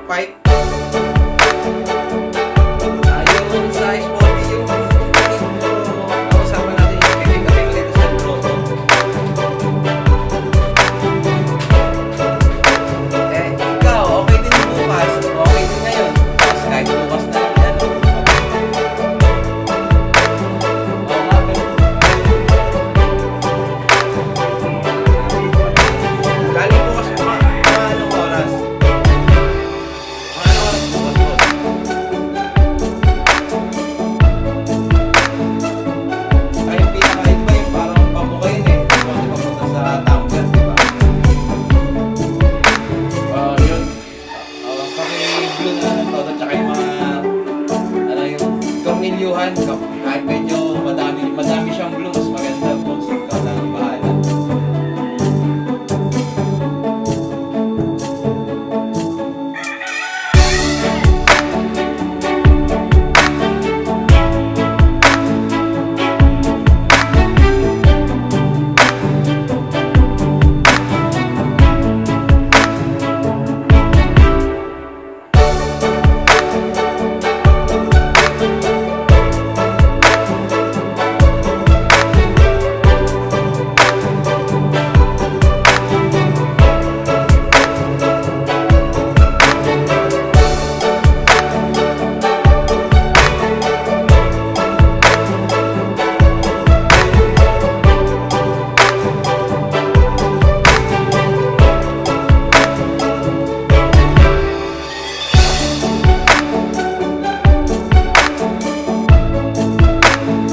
pipe. Yung sa spotty yung usapan natin yung pipick-up ko dito sa grotto. Ikaw, okay din bukas, okay din ngayon. Tapos kahit bukas na yan. Galing bukas mga anong oras? Mga anong oras bukas po? Ay, yung pinakahit ba yung parang pabukayin eh. Kasi papunta sa Tamgan, di ba? Yun. Paki-blue na lang to. Tsaka yung mga, ano yung tornilyuhan.